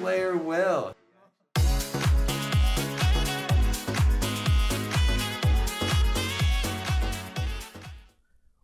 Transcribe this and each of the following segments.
player Will.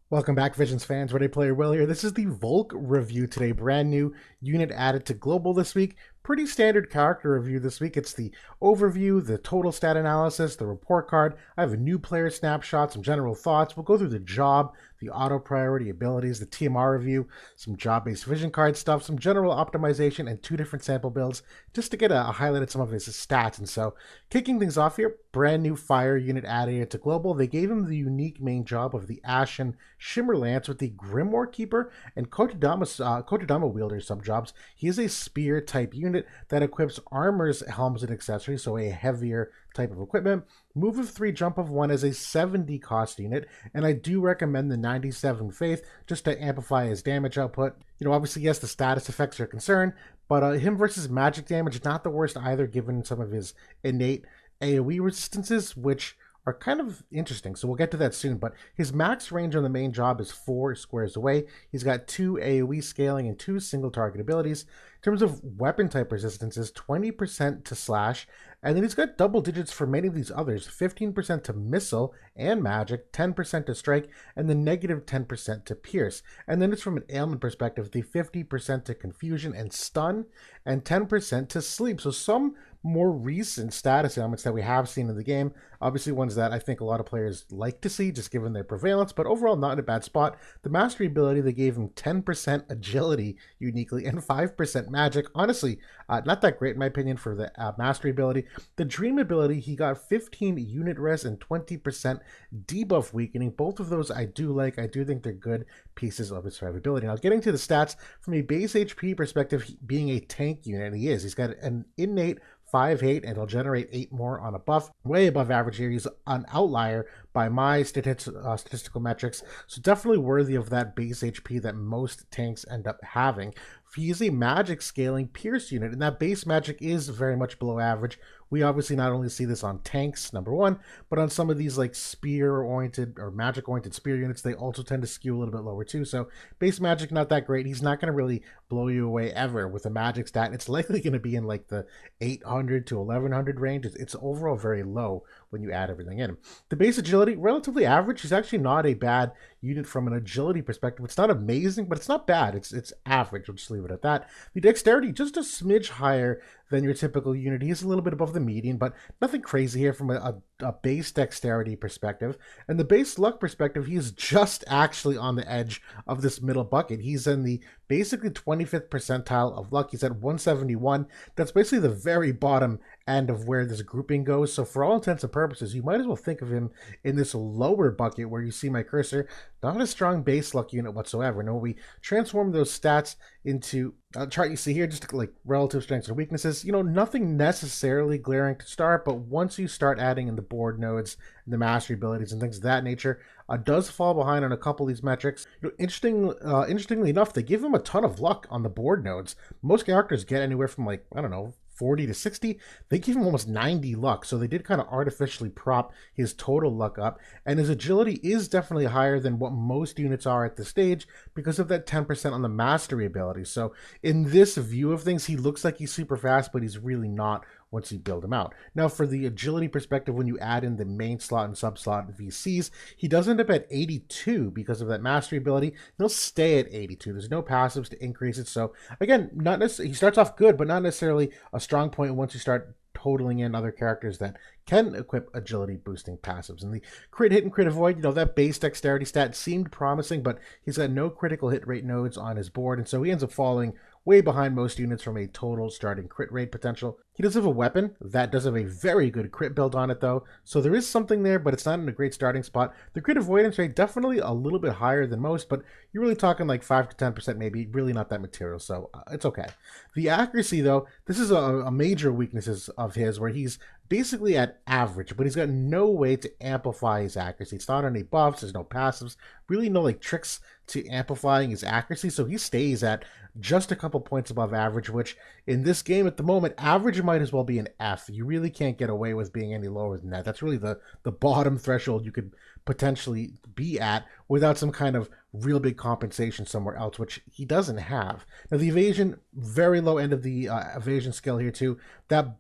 Welcome back, Visions fans. Ready Player Will here. This is the Volke review today. Brand new unit added to Global this week. Pretty standard character review this week. It's the overview, the total stat analysis, the report card. I have a new player snapshot, some general thoughts. We'll go through the job, the auto priority abilities, the TMR review, some job-based vision card stuff, some general optimization, and 2 different sample builds just to get a highlight at some of his stats. And so, kicking things off here, brand new fire unit added to Global. They gave him the unique main job of the Ashen Shimmer Lance with the Grimoire Keeper and Kotodama Wielder subjobs. He is a spear type unit that equips armors, helms, and accessories, so a heavier type of equipment. Move of 3, jump of 1 as a 70 cost unit, and I do recommend the 97 Faith just to amplify his damage output. You know, obviously, yes, the status effects are concerned, but him versus magic damage is not the worst either, given some of his innate AoE resistances, which are kind of interesting, so we'll get to that soon. But his max range on the main job is 4 squares away. He's got 2 AoE scaling and 2 single target abilities. In terms of weapon type resistances, 20% to slash, and then he's got double digits for many of these others, 15% to missile and magic, 10% to strike, and the negative 10% to pierce. And then it's from an ailment perspective, the 50% to confusion and stun, and 10% to sleep. So some more recent status ailments that we have seen in the game, obviously ones that I think a lot of players like to see just given their prevalence, but overall not in a bad spot. The mastery ability, they gave him 10% agility uniquely and 5% magic. Honestly, not that great in my opinion for the mastery ability. The dream ability, he got 15 unit res and 20% debuff weakening. Both of those I do like. I do think they're good pieces of his survivability. Now getting to the stats, from a base HP perspective, being a tank unit, and he's got an innate 5-8, and he'll generate 8 more on a buff. Way above average here. He's an outlier by my statistical metrics, so definitely worthy of that base HP that most tanks end up having. He's a magic scaling pierce unit, and that base magic is very much below average. We obviously not only see this on tanks, number one, but on some of these like spear-oriented or magic-oriented spear units, they also tend to skew a little bit lower too. So base magic, not that great. He's not going to really blow you away ever with a magic stat. It's likely going to be in like the 800 to 1100 range. It's overall very low when you add everything in. The base agility, relatively average. He's actually not a bad unit from an agility perspective. It's not amazing, but it's not bad. It's average. We'll just leave it at that. The dexterity, just a smidge higher than your typical unit. He's a little bit above the median, but nothing crazy here from a base dexterity perspective. And the base luck perspective, he's just actually on the edge of this middle bucket. He's in the basically 25th percentile of luck. He's at 171. That's basically the very bottom end of where this grouping goes. So for all intents and purposes, you might as well think of him in this lower bucket where you see my cursor. Not a strong base luck unit whatsoever. Now, we transform those stats into a chart you see here, just like relative strengths and weaknesses. You know, nothing necessarily glaring to start, but once you start adding in the board nodes and the mastery abilities and things of that nature, does fall behind on a couple of these metrics. You know, interestingly enough, they give him a ton of luck on the board nodes. Most characters get anywhere from like, I don't know, 40 to 60. They give him almost 90 luck, so they did kind of artificially prop his total luck up, and his agility is definitely higher than what most units are at this stage because of that 10% on the mastery ability. So in this view of things, he looks like he's super fast, but he's really not once you build him out. Now, for the agility perspective, when you add in the main slot and sub-slot VCs, he does end up at 82 because of that mastery ability. He'll stay at 82. There's no passives to increase it. So again, not necessarily, he starts off good, but not necessarily a strong point once you start totaling in other characters that can equip agility boosting passives. And the crit hit and crit avoid, you know, that base dexterity stat seemed promising, but he's got no critical hit rate nodes on his board, and so he ends up falling way behind most units from a total starting crit rate potential. He does have a weapon that does have a very good crit build on it though, so there is something there, but it's not in a great starting spot. The crit avoidance rate definitely a little bit higher than most, but you're really talking like 5 to 10% maybe, really not that material, so it's okay. The accuracy though, this is a major weakness of his, where he's basically at average, but he's got no way to amplify his accuracy. It's not any buffs, there's no passives, really no like tricks to amplifying his accuracy, so he stays at just a couple points above average, which in this game at the moment, average might as well be an F. You really can't get away with being any lower than that. That's really the bottom threshold you could potentially be at without some kind of real big compensation somewhere else, which he doesn't have. Now, the evasion, very low end of the evasion scale here, too. That,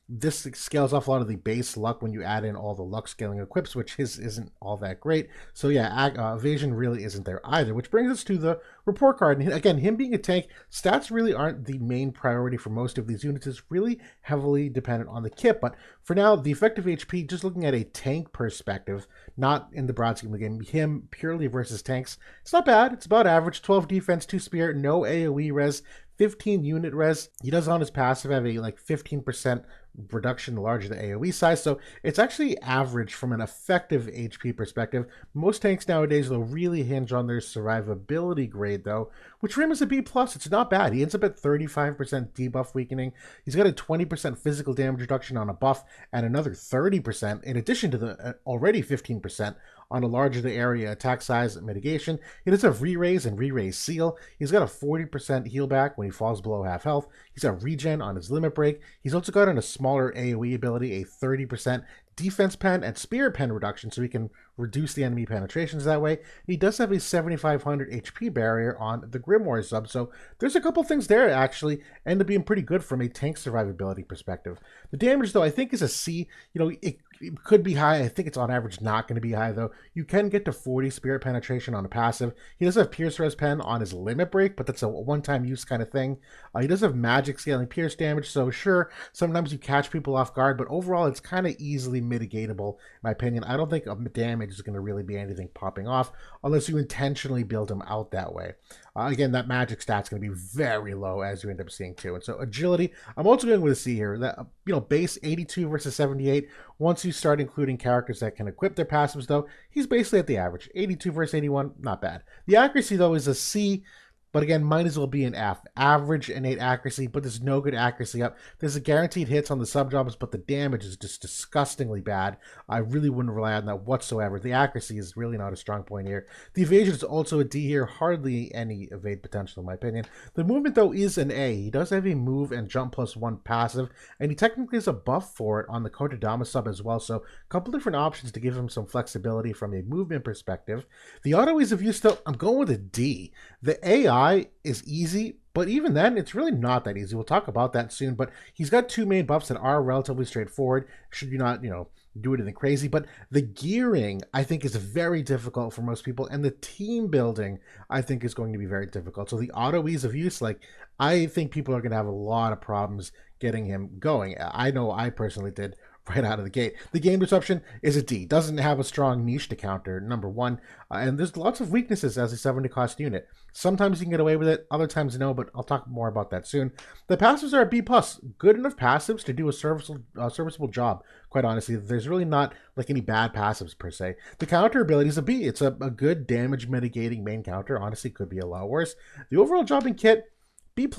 this scales off a lot of the base luck when you add in all the luck scaling equips, which his isn't all that great. So yeah, evasion really isn't there either, which brings us to the report card. And again, him being a tank, stats really aren't the main priority for most of these units. It's really heavily dependent on the kit. But for now, the effective HP, just looking at a tank perspective, not in the broad scheme of the game, him purely versus tanks, it's not bad. It's about average. 12 defense, 2 spirit, no AoE res, 15 unit res. He does on his passive have a like 15% reduction the larger the AoE size, so it's actually average from an effective HP perspective. Most tanks nowadays will really hinge on their survivability grade though, which for him is a B+. It's not bad. He ends up at 35% debuff weakening. He's got a 20% physical damage reduction on a buff and another 30% in addition to the already 15% on a larger the area attack size mitigation. He does have re-raise and re-raise seal. He's got a 40% heal back when he falls below half health. He's got regen on his limit break. He's also got on a smaller AoE ability, a 30% defense pen and spirit pen reduction, so he can reduce the enemy penetrations that way. He does have a 7,500 HP barrier on the Grimoire sub, so there's a couple things there actually end up being pretty good from a tank survivability perspective. The damage though I think is a C. It could be high. I think it's on average not going to be high though. You can get to 40 spirit penetration on a passive. He does have Pierce Res Pen on his limit break, but that's a one-time use kind of thing. He does have magic scaling pierce damage, so sure, sometimes you catch people off guard, but overall it's kind of easily mitigatable in my opinion. I don't think damage is going to really be anything popping off unless you intentionally build him out that way. Again, that magic stat's going to be very low as you end up seeing too. And so agility, I'm also going with a C here. That base 82 versus 78. Once you start including characters that can equip their passives though, he's basically at the average. 82 versus 81, not bad. The accuracy though is a C. But again, might as well be an F. Average innate accuracy, but there's no good accuracy up. There's a guaranteed hits on the Subjobs, but the damage is just disgustingly bad. I really wouldn't rely on that whatsoever. The accuracy is really not a strong point here. The evasion is also a D here. Hardly any evade potential in my opinion. The movement, though, is an A. He does have a move and jump +1 passive, and he technically has a buff for it on the Kodadama sub as well. So a couple different options to give him some flexibility from a movement perspective. The auto ease of use, though, I'm going with a D. The AI is easy, but even then, it's really not that easy. We'll talk about that soon, but he's got two main buffs that are relatively straightforward. Should you not, do anything crazy, but the gearing, I think, is very difficult for most people, and the team building, I think, is going to be very difficult. So the auto ease of use, I think people are going to have a lot of problems getting him going. I know I personally did right out of the gate. The game disruption is a D. Doesn't have a strong niche to counter, number one. And there's lots of weaknesses as a 70 cost unit. Sometimes you can get away with it, other times no, but I'll talk more about that soon. The passives are a B+. Good enough passives to do a serviceable job, quite honestly. There's really not any bad passives per se. The counter ability is a B. It's a good damage mitigating main counter. Honestly, could be a lot worse. The overall jobbing kit, B+.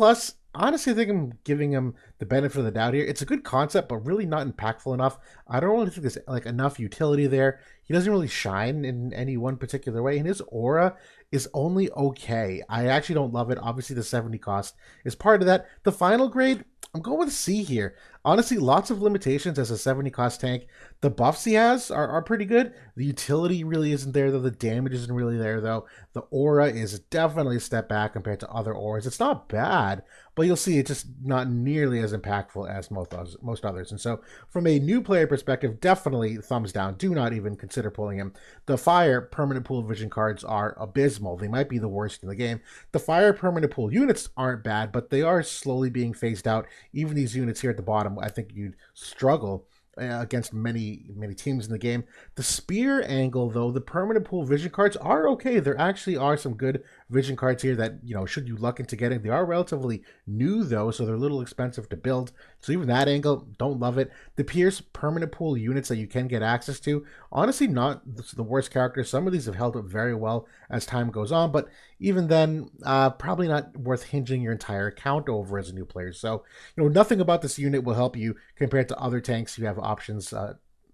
Honestly, I think I'm giving him the benefit of the doubt here. It's a good concept, but really not impactful enough. I don't really think there's enough utility there. He doesn't really shine in any one particular way, and his aura is only okay. I actually don't love it. Obviously, the 70 cost is part of that. The final grade, I'm going with C here. Honestly, lots of limitations as a 70 cost tank. The buffs he has are pretty good. The utility really isn't there, though. The damage isn't really there, though. The aura is definitely a step back compared to other auras. It's not bad, but you'll see it's just not nearly as impactful as most others. And so from a new player perspective, definitely thumbs down. Do not even consider pulling him. The fire permanent pool vision cards are abysmal. They might be the worst in the game. The fire permanent pool units aren't bad, but they are slowly being phased out. Even these units here at the bottom, I think you'd struggle against many teams in the game. The spear angle, though, the permanent pool vision cards are okay. There actually are some good vision cards here that, should you luck into getting. They are relatively new, though, so they're a little expensive to build. So even that angle, don't love it. The Pierce permanent pool units that you can get access to, honestly, not the worst characters. Some of these have held up very well as time goes on, but even then, probably not worth hinging your entire account over as a new player. So, nothing about this unit will help you compared to other tanks you have options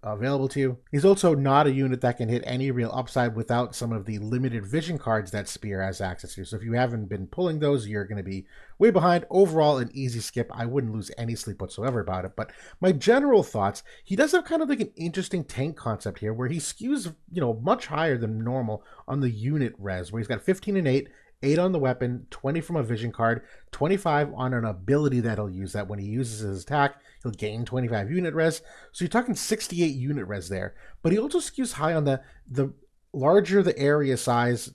available to you. He's also not a unit that can hit any real upside without some of the limited vision cards that Spear has access to. So if you haven't been pulling those, you're going to be way behind. Overall, an easy skip. I wouldn't lose any sleep whatsoever about it. But my general thoughts, he does have kind of like an interesting tank concept here where he skews, much higher than normal on the unit res, where he's got 15 and 8, 8 on the weapon, 20 from a vision card, 25 on an ability that he'll use, that when he uses his attack, he'll gain 25 unit res. So you're talking 68 unit res there. But he also skews high on the larger the area size,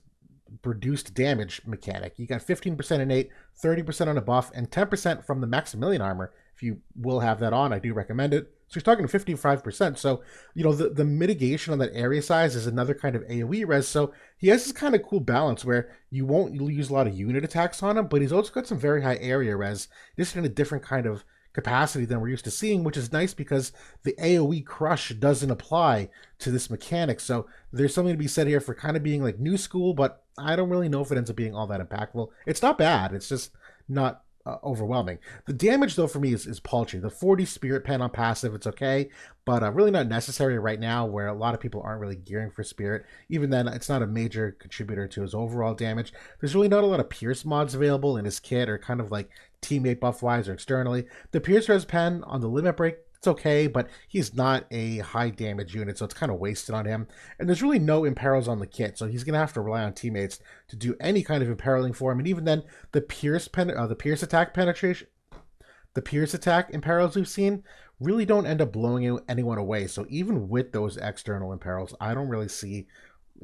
reduced damage mechanic. You got 15% innate, 30% on a buff, and 10% from the Maximilian armor. If you will have that on, I do recommend it. So you're talking 55%. So, the mitigation on that area size is another kind of AoE res. So he has this kind of cool balance where you won't use a lot of unit attacks on him, but he's also got some very high area res, just in a different kind of capacity than we're used to seeing, which is nice because the AoE crush doesn't apply to this mechanic. So there's something to be said here for kind of being like new school, but I don't really know if it ends up being all that impactful. It's not bad. It's just not overwhelming. The damage, though, for me is paltry. The 40 Spirit Pen on passive, it's okay, but really not necessary right now where a lot of people aren't really gearing for Spirit. Even then, it's not a major contributor to his overall damage. There's really not a lot of Pierce mods available in his kit, or kind of like teammate buff-wise or externally. The Pierce Res Pen on the Limit Break, it's okay, but he's not a high damage unit, so it's kind of wasted on him. And there's really no imperils on the kit, so he's going to have to rely on teammates to do any kind of imperiling for him. And even then, the Pierce attack penetration, the Pierce attack imperils we've seen really don't end up blowing anyone away. So even with those external imperils, I don't really see,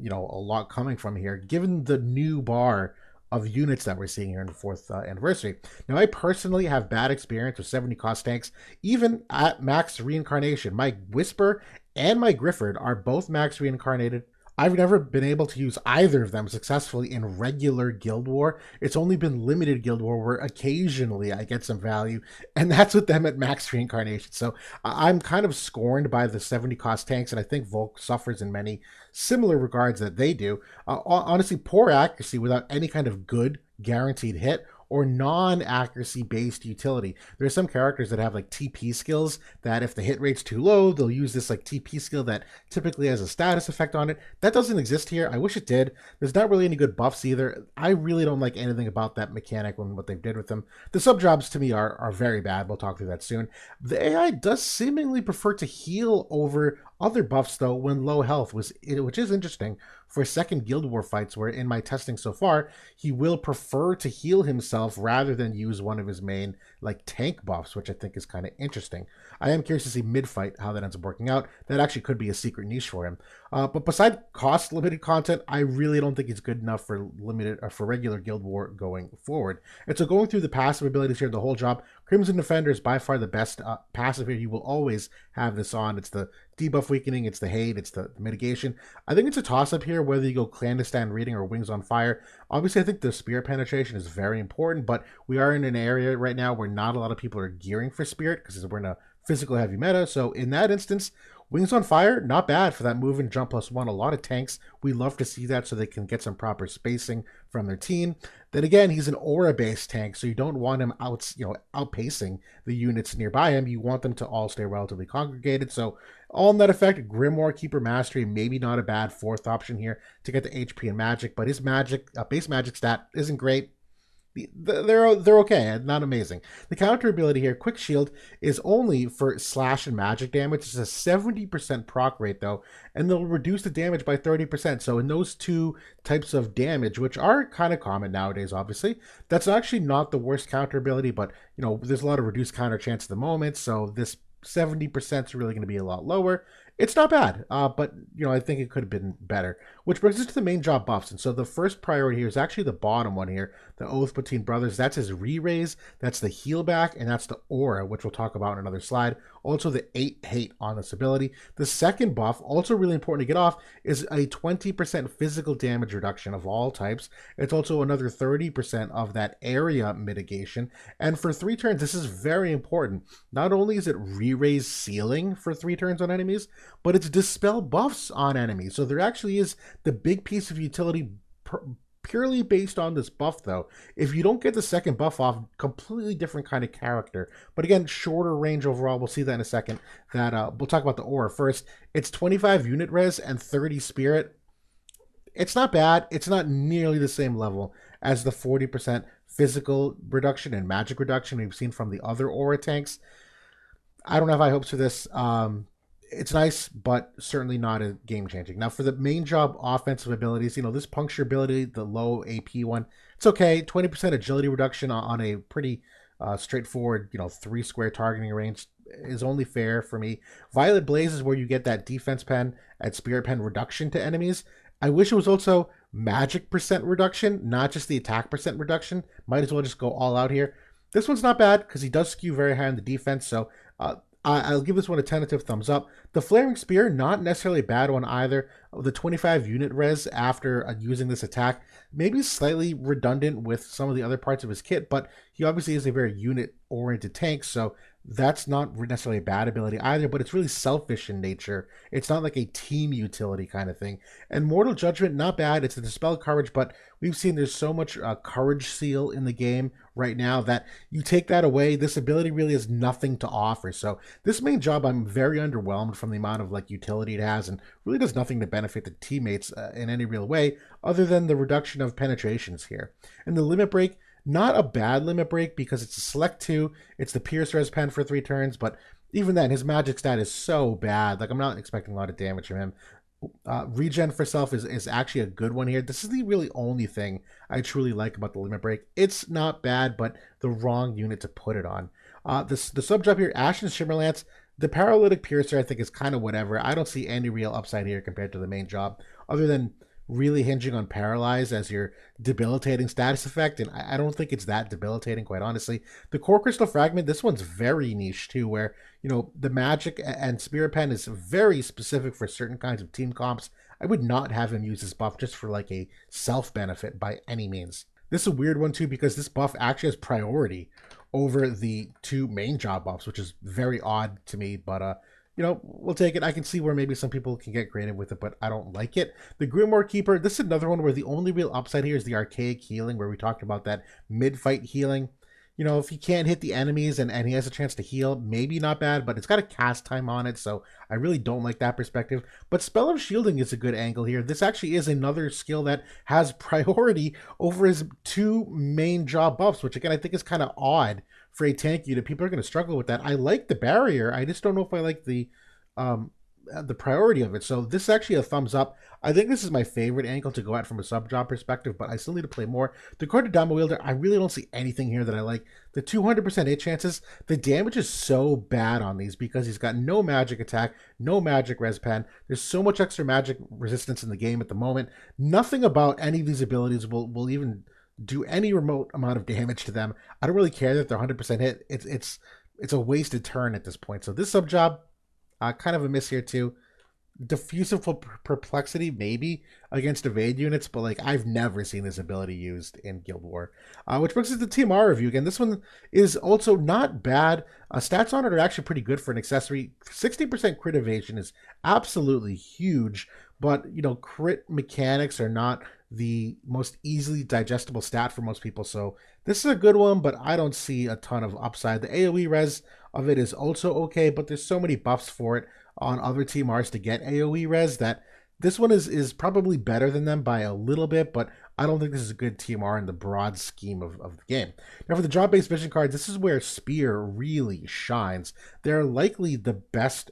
a lot coming from here, given the new bar of units that we're seeing here in the 4th anniversary. Now, I personally have bad experience with 70 cost tanks, even at max reincarnation. My Whisper and my Grifford are both max reincarnated. I've never been able to use either of them successfully in regular Guild War. It's only been limited Guild War where occasionally I get some value, and that's with them at max reincarnation. So I'm kind of scorned by the 70 cost tanks, and I think Volke suffers in many similar regards that they do. Honestly, poor accuracy without any kind of good guaranteed hit or non-accuracy based utility. There are some characters that have like TP skills that if the hit rate's too low, they'll use this like TP skill that typically has a status effect on it. That doesn't exist here. I wish it did. There's not really any good buffs either. I really don't like anything about that mechanic and what they've did with them. The Subjobs to me are very bad. We'll talk through that soon. The AI does seemingly prefer to heal over other buffs though when low health, which is interesting for second Guild War fights, where in my testing so far, he will prefer to heal himself rather than use one of his main like tank buffs, which I think is kind of interesting. I am curious to see mid-fight how that ends up working out. That actually could be a secret niche for him. But beside cost limited content, I really don't think he's good enough for limited or for regular Guild War going forward. And so going through the passive abilities here, the whole job, Crimson Defender is by far the best passive here. You will always have this on. It's the debuff weakening, it's the hate, it's the mitigation. I think it's a toss-up here whether you go clandestine reading or wings on fire. Obviously, I think the spirit penetration is very important, but we are in an area right now where not a lot of people are gearing for spirit because we're in a physical heavy meta. So in that instance, wings on fire, not bad for that move and jump +1. A lot of tanks, we love to see that so they can get some proper spacing from their team. Then again, he's an aura-based tank, so you don't want him outpacing the units nearby him. You want them to all stay relatively congregated. So all in that effect, Grimoire, Keeper Mastery, maybe not a bad 4th option here to get the HP and magic, but his magic, base magic stat isn't great. They're okay, not amazing. The counter ability here, Quick Shield, is only for slash and magic damage. It's a 70% proc rate though, and they'll reduce the damage by 30%. So in those two types of damage, which are kind of common nowadays, obviously, that's actually not the worst counter ability, but there's a lot of reduced counter chance at the moment, so this 70% is really going to be a lot lower. It's not bad, but I think it could have been better. Which brings us to the main job buffs. And so the first priority here is actually the bottom one here, the Oath Between Brothers. That's his re-raise, that's the heal back, and that's the aura, which we'll talk about in another slide. Also the 8 hate on this ability. The second buff, also really important to get off, is a 20% physical damage reduction of all types. It's also another 30% of that area mitigation. And for 3 turns, this is very important. Not only is it re-raise ceiling for 3 turns on enemies, but it's dispel buffs on enemies. So there actually is the big piece of utility purely based on this buff, though. If you don't get the second buff off, completely different kind of character. But again, shorter range overall. We'll see that in a second. That we'll talk about the aura first. It's 25 unit res and 30 spirit. It's not bad. It's not nearly the same level as the 40% physical reduction and magic reduction we've seen from the other aura tanks. I don't have high hopes for this. It's nice, but certainly not a game changing. Now, for the main job offensive abilities, this puncture ability, the low AP one, it's okay. 20% agility reduction on a pretty straightforward, 3 square targeting range is only fair for me. Violet Blaze is where you get that defense pen and spirit pen reduction to enemies. I wish it was also magic percent reduction, not just the attack percent reduction. Might as well just go all out here. This one's not bad because he does skew very high on the defense, so I'll give this one a tentative thumbs up. The Flaring Spear, not necessarily a bad one either. The 25 unit res after using this attack, maybe slightly redundant with some of the other parts of his kit, but he obviously is a very unit-oriented tank, so that's not necessarily a bad ability either, but it's really selfish in nature. It's not like a team utility kind of thing. And Mortal Judgment, not bad. It's a Dispel Courage, but we've seen there's so much Courage Seal in the game right now that you take that away, this ability really has nothing to offer. So this main job, I'm very underwhelmed from the amount of utility it has, and really does nothing to benefit the teammates in any real way, other than the reduction of penetrations here. And the Limit Break, not a bad limit break because it's a select 2. It's the Pierce Res pen for 3 turns, but even then, his magic stat is so bad. I'm not expecting a lot of damage from him. Regen for self is actually a good one here. This is the really only thing I truly like about the limit break. It's not bad, but the wrong unit to put it on. The sub job here, Ashen Shimmerlance, the Paralytic Piercer, I think is kind of whatever. I don't see any real upside here compared to the main job, other than really hinging on Paralyze as your debilitating status effect, and I don't think it's that debilitating, quite honestly. The Core Crystal Fragment, this one's very niche too, where the magic and Spirit Pen is very specific for certain kinds of team comps. I would not have him use this buff just for a self benefit by any means. This is a weird one too, because this buff actually has priority over the 2 main job buffs, which is very odd to me, but we'll take it. I can see where maybe some people can get creative with it, but I don't like it. The Grimoire Keeper, this is another one where the only real upside here is the Archaic Healing, where we talked about that mid-fight healing. If he can't hit the enemies and he has a chance to heal, maybe not bad, but it's got a cast time on it, so I really don't like that perspective. But Spell of Shielding is a good angle here. This actually is another skill that has priority over his 2 main job buffs, which again I think is kind of odd for a tank unit. People are going to struggle with that. I like the barrier. I just don't know if I like the priority of it. So this is actually a thumbs up. I think this is my favorite angle to go at from a sub job perspective, but I still need to play more. The Cordodama Wielder, I really don't see anything here that I like. The 200% hit chances, the damage is so bad on these because he's got no magic attack, no magic res pen. There's so much extra magic resistance in the game at the moment. Nothing about any of these abilities will even do any remote amount of damage to them. I don't really care that they're 100% hit. It's a wasted turn at this point. So this sub job, kind of a miss here too. Diffusive Perplexity, maybe, against evade units, but I've never seen this ability used in Guild War. Which brings us to TMR review. Again, this one is also not bad. Stats on it are actually pretty good for an accessory. 60% crit evasion is absolutely huge, but crit mechanics are not the most easily digestible stat for most people, so this is a good one, but I don't see a ton of upside. The AoE res of it is also okay, but there's so many buffs for it on other TMRs to get AoE res that this one is probably better than them by a little bit, but I don't think this is a good TMR in the broad scheme of the game. Now for the job-based vision cards, this is where Spear really shines. They're likely the best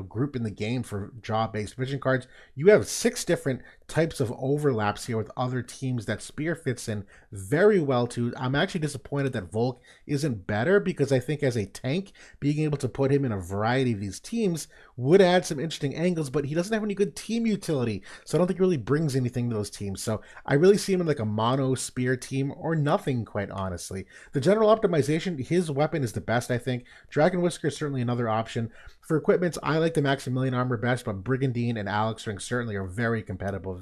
group in the game for job-based vision cards. You have 6 different types of overlaps here with other teams that Spear fits in very well to. I'm actually disappointed that Volke isn't better, because I think as a tank, being able to put him in a variety of these teams would add some interesting angles, but he doesn't have any good team utility, so I don't think he really brings anything to those teams. So I really see him in a mono Spear team or nothing, quite honestly. The general optimization, his weapon is the best, I think. Dragon Whisker is certainly another option. For equipments, I like the Maximilian armor best, but Brigandine and Alex Ring certainly are very competitive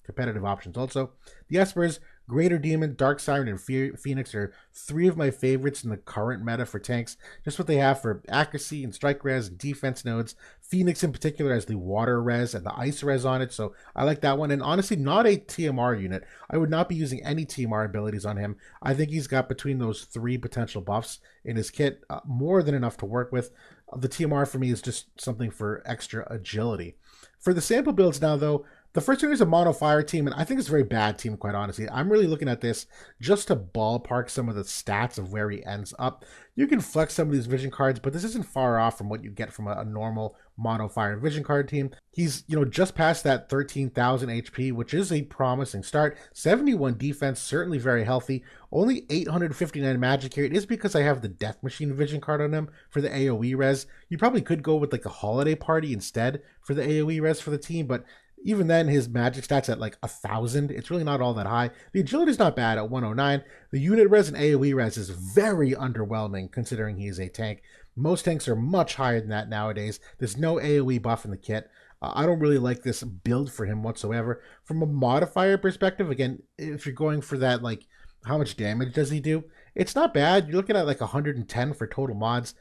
competitive options. Also, the Espers, Greater Demon, Dark Siren, and Phoenix are three of my favorites in the current meta for tanks. Just what they have for accuracy and strike res and defense nodes. Phoenix in particular has the water res and the ice res on it, so I like that one. And honestly, not a TMR unit. I would not be using any TMR abilities on him. I think he's got between those three potential buffs in his kit more than enough to work with. The TMR for me is just something for extra agility. For the sample builds now, though, the first one is a mono fire team, and I think it's a very bad team, quite honestly. I'm really looking at this just to ballpark some of the stats of where he ends up. You can flex some of these vision cards, but this isn't far off from what you get from a normal mono fire vision card team. He's, just past that 13,000 HP, which is a promising start. 71 defense, certainly very healthy. Only 859 magic here. It is because I have the Death Machine vision card on him for the AoE res. You probably could go with like a Holiday Party instead for the AoE res for the team, but even then, his magic stats at like 1,000. It's really not all that high. The agility is not bad at 109. The unit res and AoE res is very underwhelming considering he is a tank. Most tanks are much higher than that nowadays. There's no AoE buff in the kit. I don't really like this build for him whatsoever. From a modifier perspective, again, if you're going for that, like, how much damage does he do? It's not bad. You're looking at like 110 for total mods.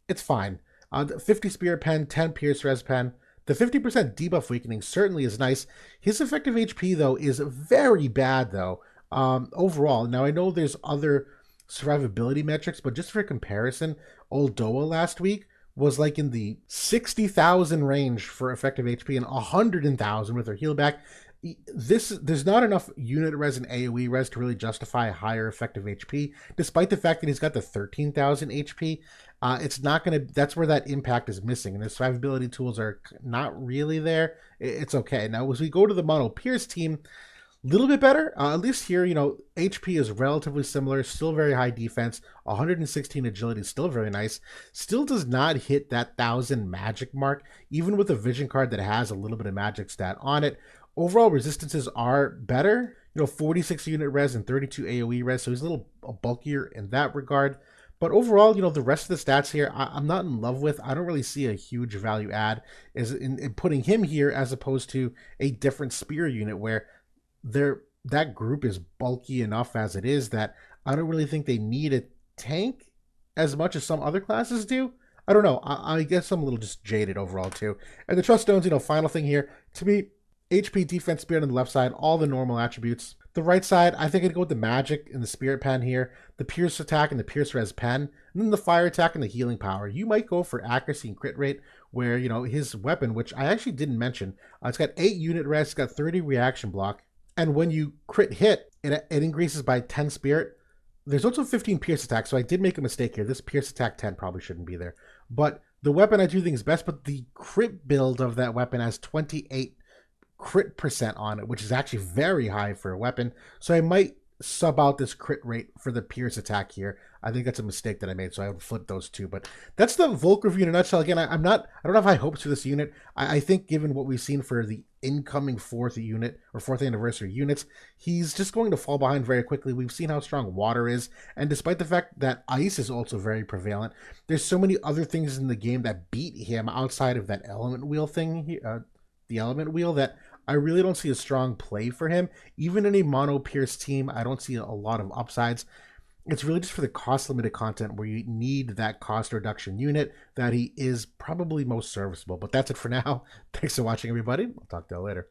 It's fine. 50 Spirit Pen, 10 Pierce Res Pen. The 50% debuff weakening certainly is nice. His effective HP, though, is very bad, though, overall. Now, I know there's other survivability metrics, but just for comparison, Old Doa last week was like in the 60,000 range for effective HP and 100,000 with her heal back. There's not enough unit res and AoE res to really justify higher effective HP, despite the fact that he's got the 13,000 HP. It's not going to, that's where that impact is missing, and the survivability tools are not really there. It's okay. Now, as we go to the Mono Pierce team, a little bit better. At least here, HP is relatively similar, still very high defense, 116 agility, still very nice. Still does not hit that 1,000 magic mark, even with a vision card that has a little bit of magic stat on it. Overall resistances are better, 46 unit res and 32 AoE res, so he's a little bulkier in that regard. But overall, the rest of the stats here, I'm not in love with. I don't really see a huge value add is in putting him here as opposed to a different spear unit where that group is bulky enough as it is that I don't really think they need a tank as much as some other classes do. I don't know. I guess I'm a little just jaded overall too. And the Truststones, final thing here, to me, HP, defense, spirit on the left side, all the normal attributes. The right side, I think I'd go with the magic and the spirit pen here, the pierce attack and the pierce res pen, and then the fire attack and the healing power. You might go for accuracy and crit rate, where, his weapon, which I actually didn't mention, it's got 8 unit res, it's got 30 reaction block, and when you crit hit, it increases by 10 spirit. There's also 15 pierce attack, so I did make a mistake here. This pierce attack 10 probably shouldn't be there. But the weapon I do think is best, but the crit build of that weapon has 28 crit percent on it, which is actually very high for a weapon. So I might sub out this crit rate for the pierce attack here. I think that's a mistake that I made, so I would flip those two. But that's the Volke review in a nutshell. Again, I don't have high hopes for this unit. I think given what we've seen for the incoming 4th unit or 4th anniversary units, he's just going to fall behind very quickly. We've seen how strong water is, and despite the fact that ice is also very prevalent, there's so many other things in the game that beat him outside of that element wheel thing, the element wheel, that I really don't see a strong play for him. Even in a mono pierce team, I don't see a lot of upsides. It's really just for the cost limited content where you need that cost reduction unit that he is probably most serviceable. But that's it for now. Thanks for watching, everybody. I'll talk to you later.